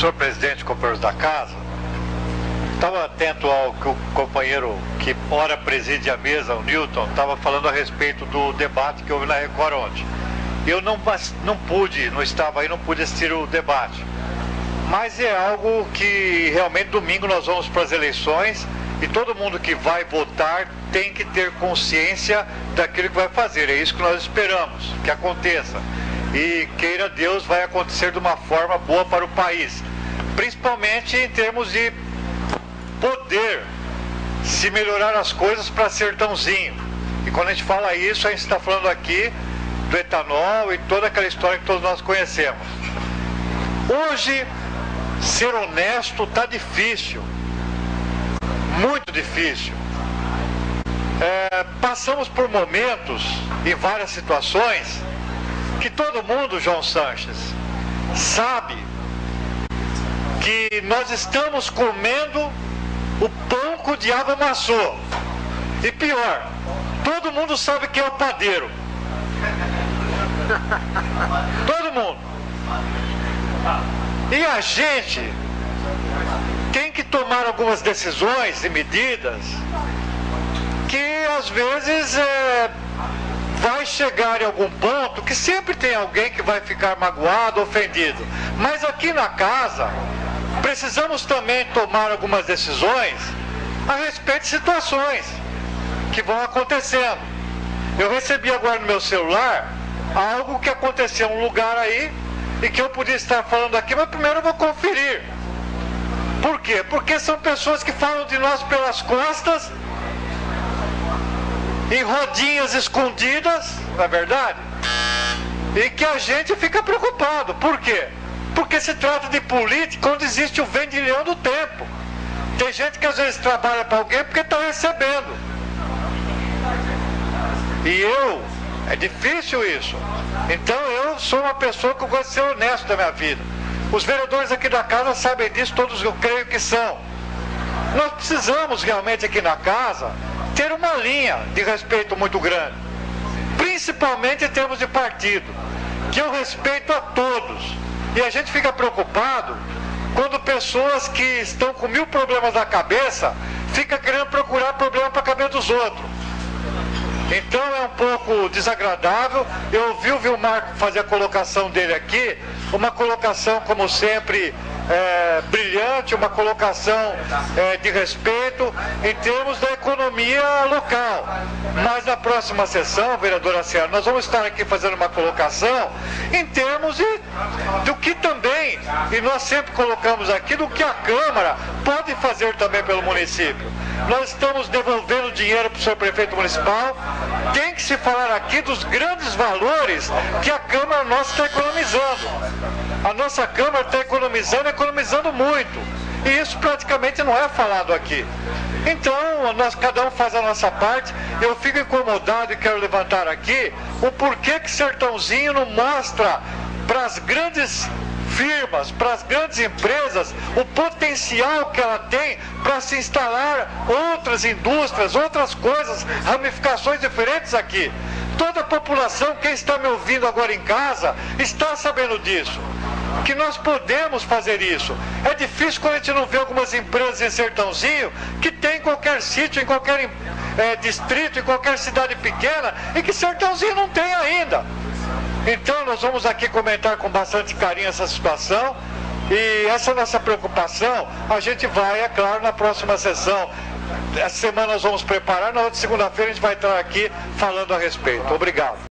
Senhor presidente, companheiros da casa, estava atento ao que o companheiro que ora preside a mesa, o Newton, estava falando a respeito do debate que houve na Record ontem. Eu não estava aí, não pude assistir o debate. Mas é algo que realmente domingo nós vamos para as eleições e todo mundo que vai votar tem que ter consciência daquilo que vai fazer. É isso que nós esperamos que aconteça. E queira Deus, vai acontecer de uma forma boa para o país. Principalmente em termos de poder se melhorar as coisas para Sertãozinho. E quando a gente fala isso, a gente está falando aqui do etanol e toda aquela história que todos nós conhecemos. Hoje, ser honesto está difícil, muito difícil. Passamos por momentos, em várias situações, que todo mundo, João Sanches, sabe que nós estamos comendo o pão que o diabo amassou. E pior, todo mundo sabe que é o padeiro. Todo mundo. E a gente tem que tomar algumas decisões e medidas que às vezes vai chegar em algum ponto que sempre tem alguém que vai ficar magoado, ofendido. Mas aqui na casa precisamos também tomar algumas decisões a respeito de situações que vão acontecendo. Eu recebi agora no meu celular algo que aconteceu em um lugar aí e que eu podia estar falando aqui, mas primeiro eu vou conferir. Por quê? Porque são pessoas que falam de nós pelas costas, em rodinhas escondidas, não é verdade? E que a gente fica preocupado. Por quê? Porque se trata de política onde existe o vendilhão do tempo. Tem gente que às vezes trabalha para alguém porque está recebendo. E é difícil isso. Então eu sou uma pessoa que gosto de ser honesto na minha vida. Os vereadores aqui da casa sabem disso, todos eu creio que são. Nós precisamos realmente aqui na casa ter uma linha de respeito muito grande, principalmente em termos de partido, que eu respeito a todos. E a gente fica preocupado quando pessoas que estão com 1000 problemas na cabeça ficam querendo procurar problema para a cabeça dos outros. Então é um pouco desagradável. Eu ouvi o Vilmar fazer a colocação dele aqui, uma colocação como sempre brilhante, uma colocação de respeito em termos da economia local. Mas na próxima sessão, vereadora Ciara, nós vamos estar aqui fazendo uma colocação em termos do que também, e nós sempre colocamos aqui, do que a Câmara pode fazer também pelo município. Nós estamos devolvendo dinheiro para o senhor prefeito municipal. Tem que se falar aqui dos grandes valores que a Câmara nossa está economizando. A nossa Câmara está economizando muito. E isso praticamente não é falado aqui. Então, cada um faz a nossa parte. Eu fico incomodado e quero levantar aqui o porquê que Sertãozinho não mostra para as grandes firmas, para as grandes empresas, o potencial que ela tem para se instalar outras indústrias, outras coisas, ramificações diferentes aqui. Toda a população, quem está me ouvindo agora em casa, está sabendo disso, que nós podemos fazer isso. É difícil quando a gente não vê algumas empresas em Sertãozinho que tem em qualquer sítio, em qualquer distrito, em qualquer cidade pequena, e que Sertãozinho não tem ainda. Então nós vamos aqui comentar com bastante carinho essa situação e essa nossa preocupação a gente vai, é claro, na próxima sessão. Essa semana nós vamos preparar, na outra segunda-feira a gente vai estar aqui falando a respeito. Obrigado.